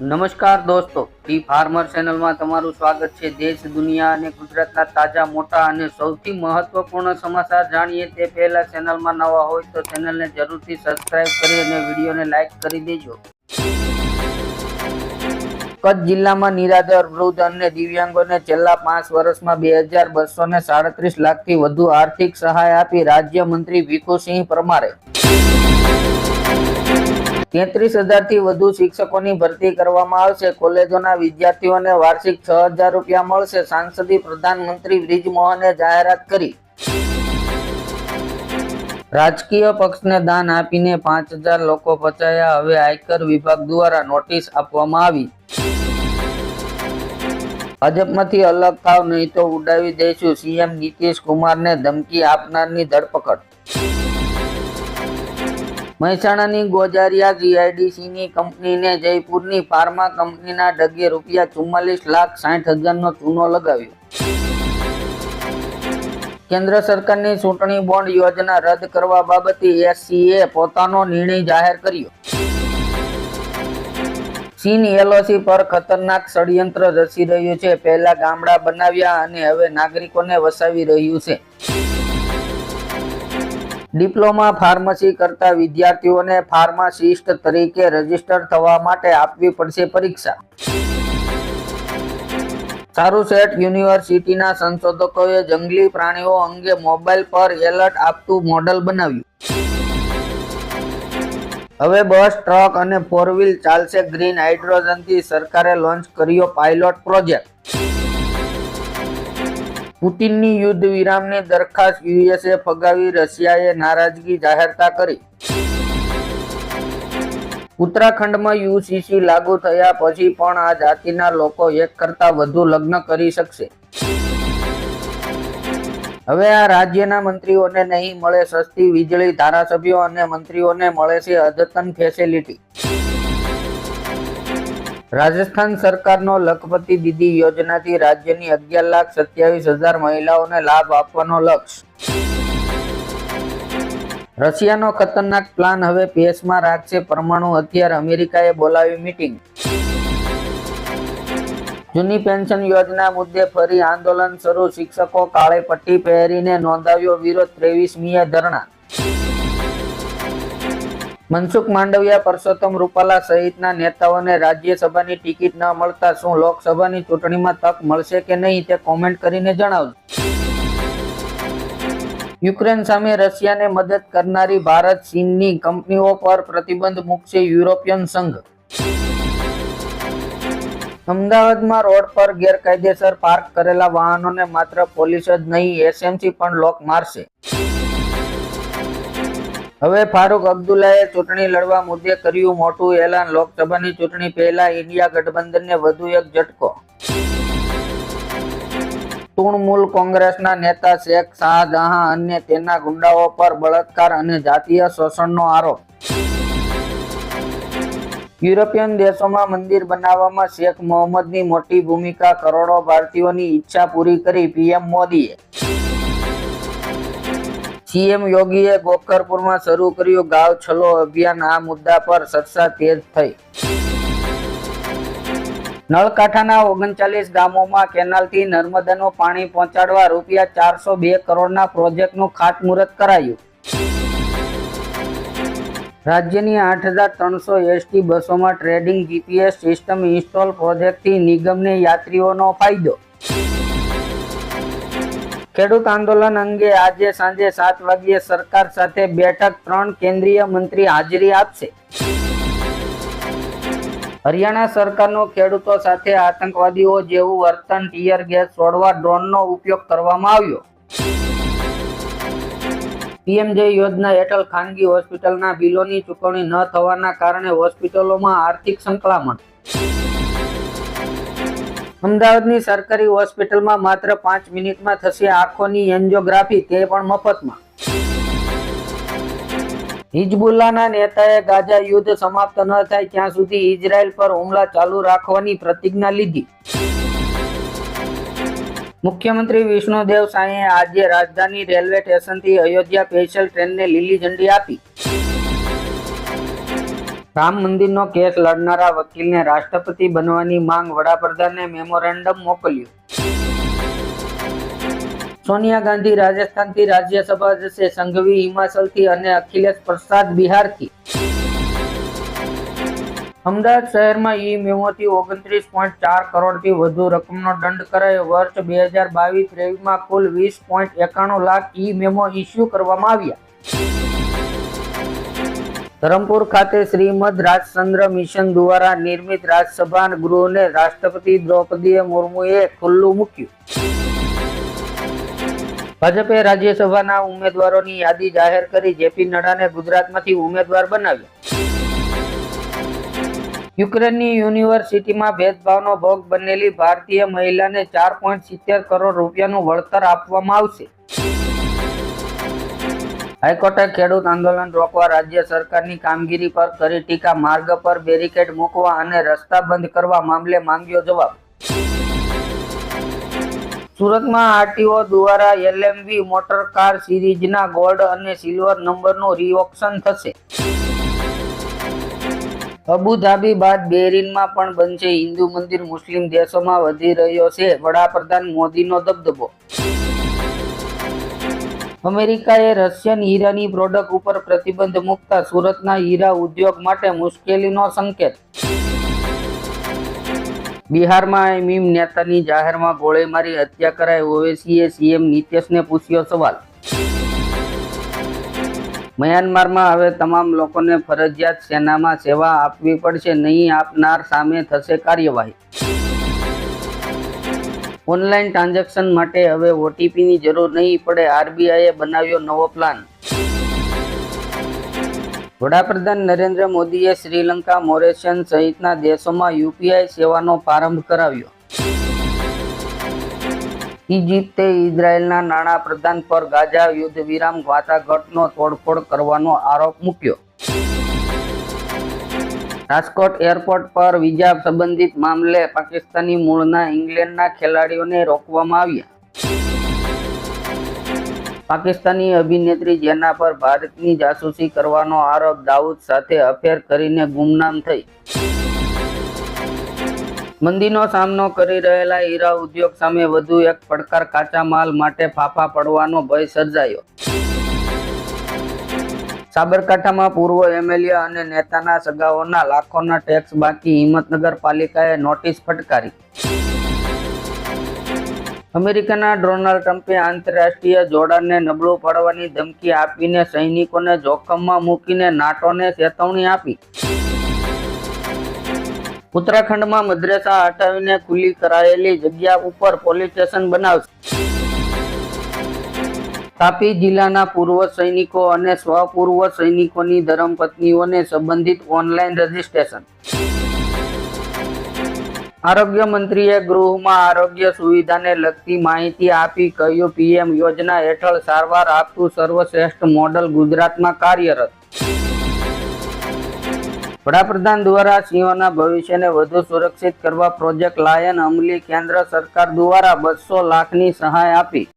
નમસ્કાર દોસ્તો, T farmer ચેનલમાં તમારું સ્વાગત છે। દેશ, દુનિયા અને ગુજરાતના તાજા, મોટા અને સૌથી મહત્વપૂર્ણ સમાચાર જાણીએ તે પહેલા ચેનલમાં નવા હોય તો ચેનલને જરૂરથી સબસ્ક્રાઇબ કરી અને વિડીયોને લાઇક કરી દેજો। કચ્છ જિલ્લામાં નિરાધાર, વૃદ્ધ અને દિવ્યાંગોને છેલ્લા 5 વર્ષમાં 2237 લાખથી વધુ આર્થિક સહાય આપી રાજ્યમંત્રી ભીખુસિંહ પરમારે 33,000 થી વધુ શિક્ષકોની ભરતી કરવામાં આવશે। કોલેજોના વિદ્યાર્થીઓને વાર્ષિક 6,000 રૂપિયા મળશે। સાંસદી પ્રધાનમંત્રી બ્રિજમોહને જાહેરાત કરી। રાજકીય પક્ષને દાન આપીને 5,000 લોકો પચાયા, હવે આયકર વિભાગ દ્વારા નોટિસ આપવામાં આવી। ભાજપમાંથી અલગ થાવ નહીં તો ઉડાવી દઈશું, સીએમ નીતિશ કુમારને ધમકી આપનારની ધરપકડ। મહેસાણાની ગોજારિયા જીઆઈડીસીની કંપનીને જયપુરની ફાર્મા કંપનીના ઢગે ₹44,60,000નો ચૂનો લગાવ્યો। કેન્દ્ર સરકારની ચૂંટણી બોન્ડ યોજના રદ કરવા બાબતે એસસીએ પોતાનો નિર્ણય જાહેર કર્યો। ચીન એલઓસી પર ખતરનાક ષડયંત્ર રચી રહ્યું છે। પહેલા ગામડા બનાવ્યા અને હવે નાગરિકોને વસાવી રહ્યું છે। ડિપ્લોમા ફાર્મસી કરતા વિદ્યાર્થીઓને ફાર્માસિસ્ટ તરીકે રજીસ્ટર થવા માટે આપવી પડશે પરીક્ષા। સારુસેટ યુનિવર્સિટીના સંશોધકોએ જંગલી પ્રાણીઓ અંગે મોબાઈલ પર એલર્ટ આપતું મોડલ બનાવ્યું। હવે બસ, ટ્રક અને 4 વ્હીલ ચાલશે ગ્રીન હાઇડ્રોજનથી, સરકારે લોન્ચ કર્યો પાયલોટ પ્રોજેક્ટ। પુતિનની યુદ્ધ વિરામની દરખાસ્ત યુએસએ ફગાવી, રશિયાએ નારાજગી જાહેરતા કરી। ઉત્તરાખંડમાં યુસીસી લાગુ થયા પછી પણ આ જાતિના લોકો એક કરતાં વધુ લગ્ન કરી શકશે। હવે આ રાજ્યના મંત્રીઓને નહીં મળે સસ્તી વીજળી, ધારાસભ્યો અને મંત્રીઓને મળે છે અદ્યતન ફેસિલિટી। રાજસ્થાન સરકારનો લખપતિ દીદી યોજનાથી રાજ્યની 11,27,000 મહિલાઓને લાભ આપવાનો લક્ષ્ય। રશિયાનો ખતરનાક પ્લાન હવે પેશમાં રાખશે પરમાણુ હથિયાર, અમેરિકાએ બોલાવી મીટિંગ। જૂની પેન્શન યોજના મુદ્દે ફરી આંદોલન શરૂ, શિક્ષકો કાળી પટ્ટી પહેરીને નોંધાવ્યો વિરોધ, 23મીએ ધરણા। મનસુખ માંડવિયા, પરસોત્તમ રૂપાલા સહિતના નેતાઓને રાજ્યસભાની ટિકિટ ન મળતા શું લોકસભાની ચૂંટણીમાં તક મળશે કે નહીં તે કોમેન્ટ કરીને જણાવજો। યુક્રેન સામે રશિયાને મદદ કરનારી ભારત, ચીનની કંપનીઓ પર પ્રતિબંધ મૂકશે યુરોપિયન સંઘ। અમદાવાદમાં રોડ પર ગેરકાયદેસર પાર્ક કરેલા વાહનોને માત્ર પોલીસ જ નહીં એસએમસી પણ લોક મારશે। હવે ફારૂક અબ્દુલ્લાએ ચૂંટણી લડવા મુદ્દે કર્યું મોટું એલાન, લોકસભાની ચૂંટણી પહેલા ઇન્ડિયા ગઠબંધનને વધુ એક ઝટકો। તૃણમૂલ કોંગ્રેસના નેતા શેખ શાહજહાં અને તેના ગુંડાઓ પર બળાત્કાર અને જાતીય શોષણનો આરોપ। યુરોપિયન દેશોમાં મંદિર બનાવવામાં શેખ મોહમ્મદની મોટી ભૂમિકા, કરોડો ભારતીયોની ઈચ્છા પૂરી કરી પીએમ મોદીએ। સીએમ યોગીએ ગોરખપુરમાં શરૂ કર્યું ગાંવ ચલો અભિયાન, આ મુદ્દા પર ચર્ચા તેજ થઈ। નળકાંઠાના 39 ગામોમાં કેનાલથી નર્મદાનું પાણી પહોંચાડવા ₹402 કરોડના પ્રોજેક્ટનું ખાતમુહૂર્ત કરાયું। રાજ્યની 8,300 એસટી બસોમાં ટ્રેડિંગ જીપીએસ સિસ્ટમ ઇન્સ્ટોલ, પ્રોજેક્ટથી નિગમને યાત્રીઓનો ફાયદો। ખેડૂત આંદોલન અંગે આજે સાંજે 7 વાગ્યે સરકાર સાથે બેઠક, 3 કેન્દ્રીય મંત્રી હાજરી આપશે। હરિયાણા સરકારનો ખેડૂતો સાથે આતંકવાદીઓ જેવું વર્તન, ટીયર ગેસ છોડવા ડ્રોનનો ઉપયોગ કરવામાં આવ્યો। પીએમજય યોજના હેઠળ ખાનગી હોસ્પિટલના બિલોની ચૂકવણી ન થવાના કારણે હોસ્પિટલોમાં આર્થિક સંકળામણ। અમદાવાદની સરકારી હોસ્પિટલમાં માત્ર 5 મિનિટમાં થશે આંખોની એન્જિયોગ્રાફી, તે પણ મફતમાં। હિઝબુલ્લાહના નેતાએ ગાઝા યુદ્ધ સમાપ્ત ન થાય ત્યાં સુધી ઇઝરાયલ પર હુમલા ચાલુ રાખવાની પ્રતિજ્ઞા લીધી। મુખ્યમંત્રી વિષ્ણુદેવ સાંઈએ આજે રાજધાની રેલવે સ્ટેશનથી અયોધ્યા સ્પેશિયલ ટ્રેનને લીલી ઝંડી આપી। રામ મંદિરનો કેસ લડનારા વકીલને રાષ્ટ્રપતિ બનવાની માંગ, વડાપ્રધાને મેમોરેન્ડમ મોકલ્યું. સોનિયા ગાંધી રાજસ્થાનથી રાજ્યસભા જશે, સંઘવી હિમાચલથી અને અખિલેશ પ્રસાદ બિહારથી. અમદાવાદ શહેરમાં ઈ-મેમોથી 29.4 કરોડથી વધુ રકમનો દંડ કરાયો. વર્ષ 2022-23માં કુલ 20.91 લાખ ઈ-મેમો ઇસ્યુ કરવામાં આવ્યા. ધરમપુર ખાતે શ્રીમદ રાજચંદ્ર મિશન દ્વારા નિર્મિત રાજ્યસભા ગૃહને રાષ્ટ્રપતિ દ્રૌપદી મુર્મુએ ખુલ્લું મૂક્યું. ભાજપે રાજ્યસભાના ઉમેદવારોની યાદી જાહેર કરી. જેપી નડ્ડાને ગુજરાતમાંથી ઉમેદવાર બનાવ્યા. યુક્રેનની યુનિવર્સિટીમાં ભેદભાવનો ભોગ બનેલી ભારતીય મહિલાને 4.70 કરોડ રૂપિયાનું વળતર આપવામાં આવશે. હાઈકોર્ટે ખેડૂત આંદોલન રોકવા રાજ્ય સરકારની કામગીરી પર કરી ટીકા. માર્ગ પર બેરિકેડ મૂકવા અને રસ્તા બંધ કરવા મામલે માંગ્યો જવાબ. સુરતમાં આરટીઓ દ્વારા એલએમવી મોટર કાર સિરીઝના ગોલ્ડ અને સિલ્વર નંબરનું રી-ઓક્શન થશે. અબુધાબી બાદ બહેરીનમાં પણ બનશે હિન્દુ મંદિર. મુસ્લિમ દેશોમાં વધી રહ્યો છે વડાપ્રધાન મોદીનો દબદબો. અમેરિકાએ રશિયન હીરાની પ્રોડક્ટ ઉપર પ્રતિબંધ મૂકતા સુરતના હીરા ઉદ્યોગ માટે મુશ્કેલીનો સંકેત. બિહારમાં મીમ નેતાની જાહેરમાં ગોળી મારી હત્યા કરાઈ. ઓવૈસીએ સીએમ નીતિશને પૂછ્યો સવાલ. મ્યાનમારમાં હવે તમામ લોકોને ફરજિયાત સેનામાં સેવા આપવી પડશે. નહીં આપનાર સામે થશે કાર્યવાહી. ઓનલાઈન ટ્રાન્ઝેક્શન માટે હવે ઓટીપીની જરૂર નહીં પડે. આરબીઆઈએ બનાવ્યો નવો પ્લાન. વડાપ્રધાન નરેન્દ્ર મોદીએ શ્રીલંકા, મોરેશિયસ સહિતના દેશોમાં યુપીઆઈ સેવાનો પ્રારંભ કરાવ્યો. ઇજિપ્તે ઇઝરાયેલના નાણાં પ્રધાન પર ગાઝા યુદ્ધ વિરામ વાટાઘાટનો તોડફોડ કરવાનો આરોપ મૂક્યો. રાજકોટ એરપોર્ટ પર વિઝા સંબંધિત મામલે પાકિસ્તાની મૂળના ઇંગ્લેન્ડના ખેલાડીઓને રોકવામાં આવ્યા. પાકિસ્તાની અભિનેત્રી જેના પર ભારતની જાસૂસી કરવાનો આરોપ, દાઉદ સાથે અફેર કરીને ગુમનામ થઈ. મંદીનો સામનો કરી રહેલા હીરા ઉદ્યોગ સામે વધુ એક પડકાર. કાચા માલ માટે ફાંફા પડવાનો ભય સર્જાયો. સાબરકાંઠામાં પૂર્વ એમએલએ અને નેતાના સગાઓના લાખોના ટેક્સ બાકી. હિંમતનગર પાલિકાએ નોટિસ ફટકારી. અમેરિકાના ડોનાલ્ડ ટ્રમ્પે આંતરરાષ્ટ્રીય જોડાણને નબળું પાડવાની ધમકી આપીને સૈનિકોને જોખમમાં મૂકીને નાટોને ચેતવણી આપી. ઉત્તરાખંડમાં મદ્રેસા હટાવીને ખુલ્લી કરાયેલી જગ્યા ઉપર પોલીસ સ્ટેશન બનાવશે. તાપી જિલ્લાના પૂર્વ સૈનિકો અને સ્વપૂર્વ સૈનિકોની ધર્મપત્નીઓને સંબંધિત ઓનલાઈન રજીસ્ટ્રેશન. આરોગ્ય મંત્રીએ ગૃહમાં આરોગ્ય સુવિધાને લગતી માહિતી આપી. કહ્યું, પીએમ યોજના હેઠળ સારવાર આપતું સર્વશ્રેષ્ઠ મોડલ ગુજરાતમાં કાર્યરત. વડાપ્રધાન દ્વારા સિંહોના ભવિષ્યને વધુ સુરક્ષિત કરવા પ્રોજેક્ટ લાયન અમલી. કેન્દ્ર સરકાર દ્વારા 200 લાખની સહાય આપી.